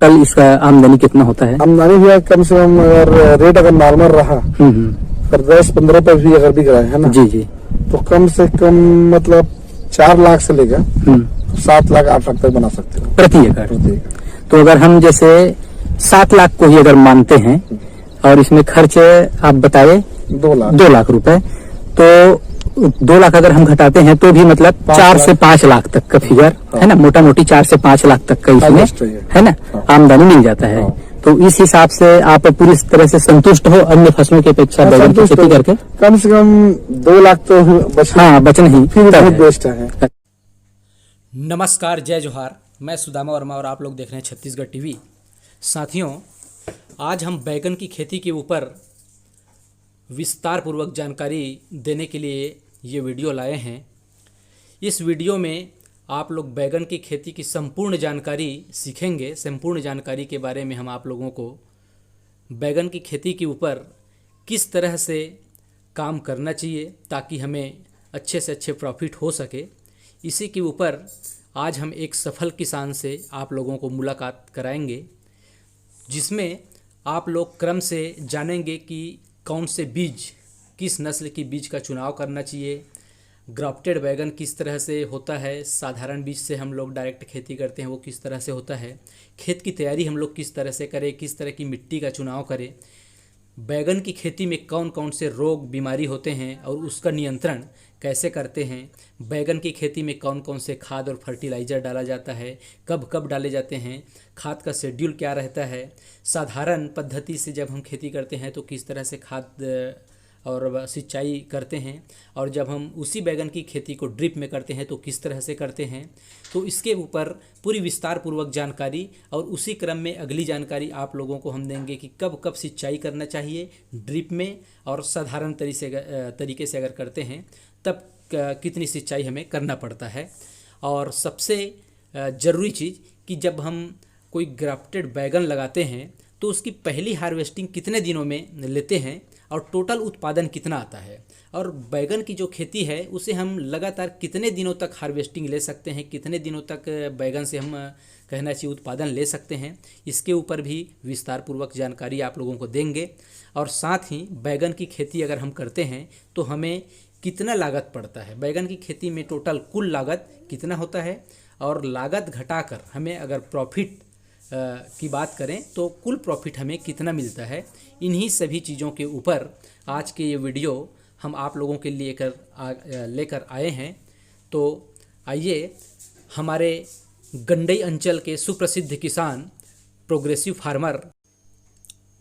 Total इसका आमदनी कितना होता है? आमदनी भी कम से कम अगर रेट अगर नॉर्मल रहा, अगर 10-15 रुपए भी अगर बिक रहा है ना जी जी, तो कम से कम मतलब 4 लाख से लेकर 7 लाख 8 लाख तक बना सकते हो प्रति एकड़। तो अगर हम जैसे 7 लाख को ही अगर मानते हैं और इसमें खर्च आप बताए 2 लाख रुपए, तो 2 लाख अगर हम घटाते हैं तो भी मतलब 4 से 5 लाख तक का फिगर है ना, मोटा मोटी 4 से 5 लाख तक का इसमें है ना आमदनी मिल जाता है। तो इस हिसाब से आप पूरी तरह से संतुष्ट हो अन्य फसलों की अपेक्षा बैगन की खेती करके? कम से कम 2 लाख तो बचना ही फिर बहुत बेस्ट है। नमस्कार, जय जोहार। मैं सुदामा वर्मा और आप लोग देख रहे हैं छत्तीसगढ़ टीवी। साथियों, आज हम बैगन की खेती के ऊपर विस्तार पूर्वक जानकारी देने के लिए ये वीडियो लाए हैं। इस वीडियो में आप लोग बैगन की खेती की संपूर्ण जानकारी सीखेंगे। संपूर्ण जानकारी के बारे में हम आप लोगों को बैगन की खेती के ऊपर किस तरह से काम करना चाहिए ताकि हमें अच्छे से अच्छे प्रॉफिट हो सके, इसी के ऊपर आज हम एक सफल किसान से आप लोगों को मुलाकात कराएंगे, जिसमें आप लोग क्रम से जानेंगे कि कौन से बीज, किस नस्ल की बीज का चुनाव करना चाहिए, ग्राफ्टेड बैगन किस तरह से होता है, साधारण बीज से हम लोग डायरेक्ट खेती करते हैं वो किस तरह से होता है, खेत की तैयारी हम लोग किस तरह से करें, किस तरह की मिट्टी का चुनाव करें, बैगन की खेती में कौन कौन से रोग बीमारी होते हैं और उसका नियंत्रण कैसे करते हैं, बैगन की खेती में कौन कौन से खाद और फर्टिलाइज़र डाला जाता है, कब कब डाले जाते हैं, खाद का शेड्यूल क्या रहता है, साधारण पद्धति से जब हम खेती करते हैं तो किस तरह से खाद और सिंचाई करते हैं, और जब हम उसी बैगन की खेती को ड्रिप में करते हैं तो किस तरह से करते हैं। तो इसके ऊपर पूरी विस्तार पूर्वक जानकारी, और उसी क्रम में अगली जानकारी आप लोगों को हम देंगे कि कब कब सिंचाई करना चाहिए ड्रिप में, और साधारण तरीके से अगर करते हैं तब कितनी सिंचाई हमें करना पड़ता है। और सबसे ज़रूरी चीज़ कि जब हम कोई ग्राफ्टेड बैगन लगाते हैं तो उसकी पहली हार्वेस्टिंग कितने दिनों में लेते हैं और टोटल उत्पादन कितना आता है, और बैगन की जो खेती है उसे हम लगातार कितने दिनों तक हार्वेस्टिंग ले सकते हैं, कितने दिनों तक बैगन से हम कहना चाहिए उत्पादन ले सकते हैं, इसके ऊपर भी विस्तार पूर्वक जानकारी आप लोगों को देंगे। और साथ ही बैगन की खेती अगर हम करते हैं तो हमें कितना लागत पड़ता है, बैगन की खेती में टोटल कुल लागत कितना होता है, और लागत घटाकर हमें अगर प्रॉफिट की बात करें तो कुल प्रॉफिट हमें कितना मिलता है। इन्हीं सभी चीज़ों के ऊपर आज के ये वीडियो हम आप लोगों के लिए लेकर आए हैं। तो आइए हमारे गंडई अंचल के सुप्रसिद्ध किसान, प्रोग्रेसिव फार्मर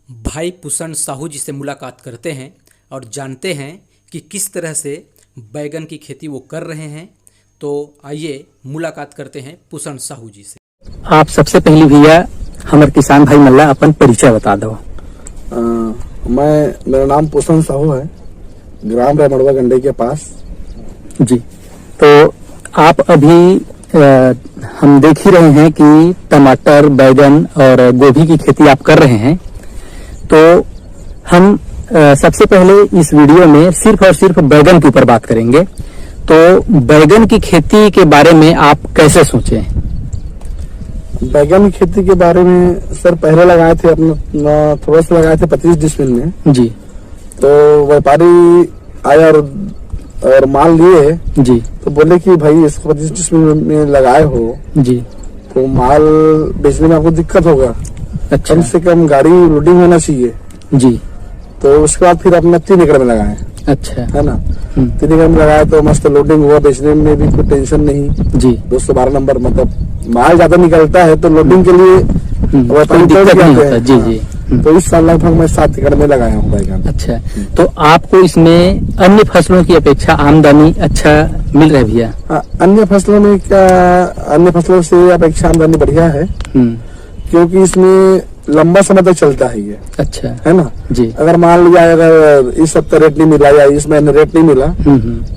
भाई पुषण साहू जी से मुलाकात करते हैं और जानते हैं कि किस तरह से बैगन की खेती वो कर रहे हैं। तो आइए मुलाकात करते हैं पुषण साहू जी से। आप सबसे पहले भैया हमारे किसान भाई मल्ला अपन परिचय बता दो। मेरा नाम पुषण साहू है, ग्राम रेमड़वा गंडई के पास जी। तो आप अभी हम देख ही रहे हैं कि टमाटर, बैगन और गोभी की खेती आप कर रहे हैं। तो हम सबसे पहले इस वीडियो में सिर्फ और सिर्फ बैगन के ऊपर बात करेंगे। तो बैगन की खेती के बारे में आप कैसे सोचे? बैगन की खेती के बारे में सर पहले लगाए थे अपना थोड़ा सा लगाए थे 25 डिसमिल में जी। तो व्यापारी आया और माल लिए जी, तो बोले कि भाई इसको 25 डिसमिल में लगाए हो जी तो माल बेचने में आपको दिक्कत होगा। अच्छा। कम से कम गाड़ी लोडिंग होना चाहिए जी। तो उसके बाद फिर अपना 3 एकड़ में लगाए। अच्छा, है ना। 3 एकड़ में लगाया तो मस्त लोडिंग हुआ, बेचने में भी कोई टेंशन नहीं जी। 212 नंबर मतलब माल ज्यादा निकलता है तो लोडिंग के लिए जी जी। तो इस साल लगभग मैं 7 एकड़ में लगाया हूँ बैगन। अच्छा, तो आपको इसमें अन्य फसलों की अपेक्षा आमदनी अच्छा मिल रहा है भैया? अन्य फसलों में क्या, अन्य फसलों से अपेक्षा आमदनी बढ़िया है, क्योंकि इसमें लंबा समय तक चलता है ये। अच्छा, है ना जी। अगर मान लिया अगर इस सप्ताह रेट नहीं मिला या इस महीने रेट नहीं मिला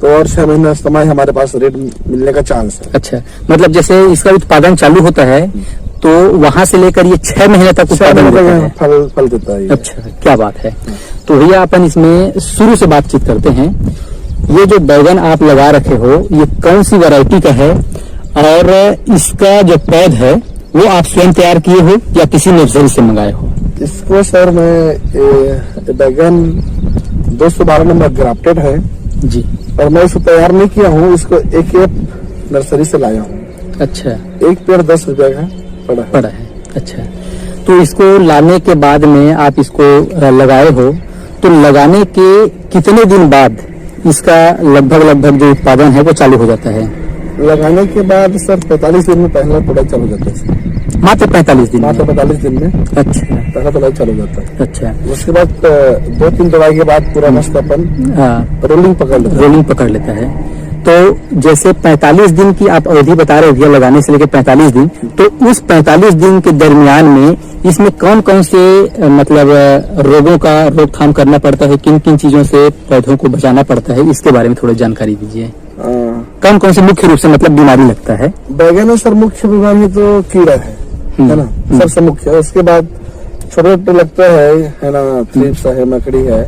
तो और 6 महीने समय हमारे पास रेट मिलने का चांस है। अच्छा, मतलब जैसे इसका उत्पादन चालू होता है तो वहां से लेकर ये 6 महीने तक उत्पादन देता है, फल देता है। अच्छा, क्या बात है। तो भैया अपन इसमें शुरू से बातचीत करते हैं। ये जो बैगन आप लगा रखे हो ये कौन सी वैरायटी का है, और इसका जो पौध है वो आप स्वयं तैयार किए हो या किसी नर्सरी से मंगाए हो? इसको सर मैं बैगन 212 नंबर ग्राफ्टेड है जी। और मैं इसको तैयार नहीं किया हूँ, इसको एक नर्सरी से लाया हूँ। अच्छा। एक पेड़ 10 रुपए का पड़ा है। अच्छा, तो इसको लाने के बाद में आप इसको लगाए हो, तो लगाने के कितने दिन बाद इसका लगभग जो उत्पादन है वो चालू हो जाता है? लगाने के बाद सर 45 दिन में पहला प्रोडक्ट चालू हो जाता है। मात्र 45 दिन? मात्र 45 दिन में। अच्छा। पहला प्रोडक्ट चालू हो जाता है। अच्छा। उसके बाद 2-3 दवाई के बाद पूरा मस्त अपन रोलिंग पकड़ लेता है। तो जैसे 45 दिन की आप अवधि बता रहे हो लगाने से लेकर 45 दिन, तो उस 45 दिन के दरमियान में इसमें कौन कौन से मतलब रोगों का रोकथाम करना पड़ता है, किन किन चीजों से पौधों को बचाना पड़ता है, इसके बारे में थोड़ी जानकारी दीजिए। कौन कौन से मुख्य रूप से मतलब बीमारी लगता है? बैगन में सर मुख्य बीमारी तो कीड़ा है ना, सबसे मुख्य। उसके बाद छोटे छोटे लगता है ना, थ्रिप्स है, मकड़ी है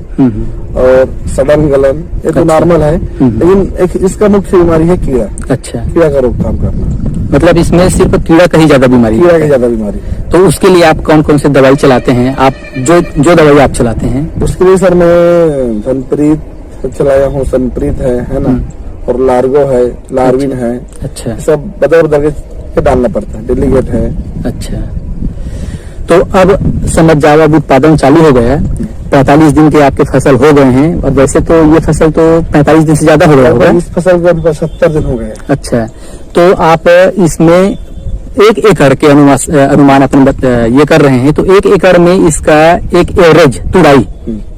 और सड़न गलन, ये तो नॉर्मल है। लेकिन एक इसका मुख्य बीमारी है कीड़ा। अच्छा। कीड़ा का रोकथाम करना, मतलब इसमें सिर्फ कीड़ा का ही ज्यादा बीमारी? कीड़ा की ज्यादा बीमारी। तो उसके लिए आप कौन कौन से दवाई चलाते हैं? आप जो दवाई आप चलाते हैं? उसके लिए सर मैं धनप्रीत चलाया हूँ, सनप्रीत है ना, और लार्गो है, लार्विन है। अच्छा। सब बदल के डालना पड़ता है, डेलीगेट है। अच्छा, तो अब समझ जाओ अब उत्पादन चालू हो गया, 45 दिन के आपके फसल हो गए हैं, और वैसे तो ये फसल तो 45 दिन से ज्यादा हो गया होगा। इस फसल को 70 दिन हो गए। अच्छा, तो आप इसमें 1 एकड़ के अनुमान अपन ये कर रहे हैं, तो 1 एकड़ में इसका एक एवरेज तुड़ाई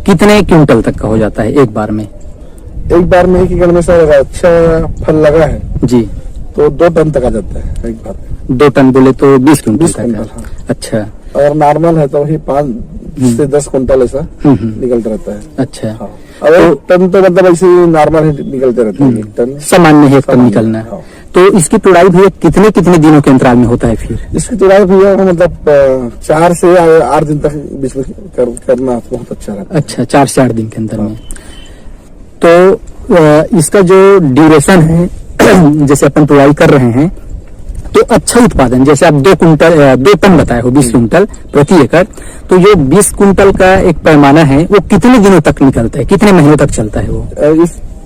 कितने क्विंटल तक का हो जाता है एक बार में? एक बार में 1 एकड़ में सर अच्छा फल लगा है जी, तो 2 टन तक आ जाता है एक बार में। 2 टन बोले तो 20 क्विंटल तक? हाँ। अच्छा। और नॉर्मल है तो वही 5 से 10 कुंटल ऐसा निकलता रहता है। अच्छा। हाँ। और 1 टन तो मतलब ऐसे निकलते रहते हैं। 1 टन सामान्य है, 1 टन निकलना। हाँ। तो इसकी तुड़ाई भैया कितने दिनों के अंतराल में होता है फिर? इसकी तुड़ाई भैया मतलब 4 से 8 दिन तक बीच में करना बहुत अच्छा रहता है। अच्छा, 4 से 8 दिन के अंदर में। तो इसका जो ड्यूरेशन है जैसे अपन तुड़ाई कर रहे हैं, तो अच्छा उत्पादन, जैसे आप 2 टन बताए हो, 20 कुंटल प्रति एकड़, तो जो 20 कुंटल का एक पैमाना है वो कितने दिनों तक निकलता है, कितने महीनों तक चलता है वो?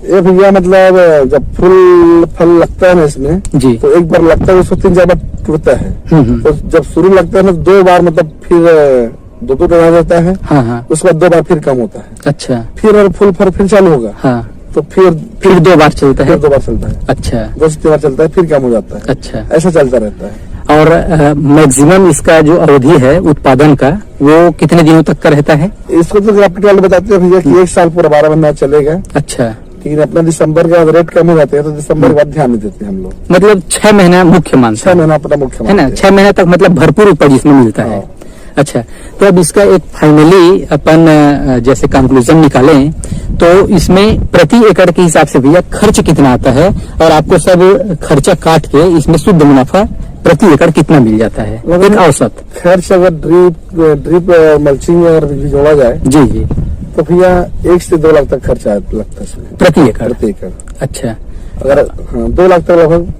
ये भैया मतलब जब फुल फल लगता है ना इसमें जी, तो एक बार लगता है, उसको 3-4 बार टूटता है। तो जब शुरू लगता है ना 2 बार मतलब फिर 2 टन आ जाता है। हाँ। उसके बाद 2 बार फिर कम होता है। अच्छा। फिर और फुल फल फिर चालू होगा। हाँ। तो फिर 2 बार चलता है? 2 बार चलता है। अच्छा। 2 से 3 बार चलता है, फिर कम हो जाता है। अच्छा, ऐसा चलता रहता है। और मैक्सिमम इसका जो अवधि है उत्पादन का वो कितने दिनों तक का रहता है? इसको तो ग्राफ्टेड वाले बताते हैं भैया कि 1 साल पूरा 12 महीना चलेगा। अच्छा। लेकिन अपना दिसंबर के बाद रेट कम हो जाते हैं, तो दिसंबर के बाद ध्यान नहीं देते हम लोग। मतलब 6 महीना मुख्य मानते 6 महीना अपना मुख्य है ना, 6 महीना तक मतलब भरपूर उपज इसमें मिलता है। अच्छा, तो अब इसका एक फाइनली अपन जैसे कंक्लूजन निकालें, तो इसमें प्रति एकड़ के हिसाब से भैया खर्च कितना आता है, और आपको सब खर्चा काट के इसमें शुद्ध मुनाफा प्रति एकड़ कितना मिल जाता है एक औसत खर्च? अगर ड्रिप मल्चिंग अगर भी जोड़ा जाए जी तो भैया 1 से 2 लाख तक खर्चा लगता है इसमें प्रति एकड़? अच्छा। अगर 2 लाख तक लगभग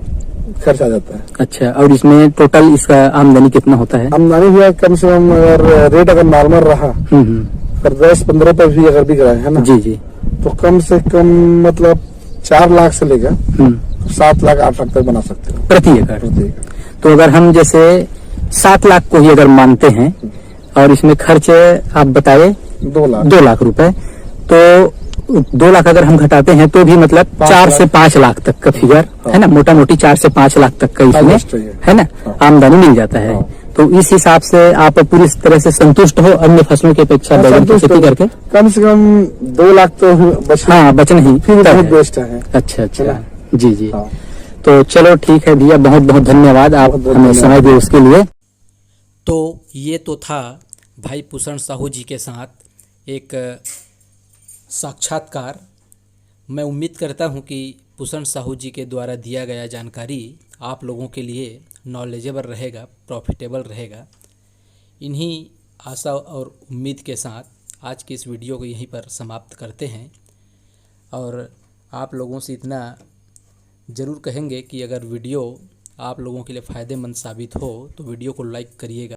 खर्च आ जाता है। अच्छा, और इसमें टोटल इसका आमदनी कितना होता है? आमदनी भैया कम से कम अगर रेट अगर नॉर्मल रहा, अगर 10-15 पर भी अगर बिक रहा है ना जी, तो कम से कम मतलब 4 लाख से लेकर 7 लाख 8 लाख तक बना सकते हो प्रति एकड़। तो अगर हम जैसे 7 लाख को ही अगर मानते हैं, और इसमें खर्च आप बताए 2 लाख रुपए, तो 2 लाख अगर हम घटाते हैं तो भी मतलब 4 से 5 लाख तक का फिगर है ना, मोटा मोटी 4 से 5 लाख तक का इसमें है ना आमदनी मिल जाता है। तो इस हिसाब से आप पूरी तरह से संतुष्ट हो अन्य फसलों की अपेक्षा बैगन की खेती करके? कम से कम 2 लाख तो बचना ही फिर बहुत बेस्ट है। अच्छा, जी। तो चलो ठीक है भैया, बहुत बहुत धन्यवाद, आप हमें समय दिए उसके लिए। तो ये तो था भाई पूषण साहू जी के साथ एक साक्षात्कार। मैं उम्मीद करता हूँ कि पूषण साहू जी के द्वारा दिया गया जानकारी आप लोगों के लिए नॉलेजेबल रहेगा, प्रॉफिटेबल रहेगा। इन्हीं आशा और उम्मीद के साथ आज की इस वीडियो को यहीं पर समाप्त करते हैं, और आप लोगों से इतना ज़रूर कहेंगे कि अगर वीडियो आप लोगों के लिए फ़ायदेमंद साबित हो तो वीडियो को लाइक करिएगा।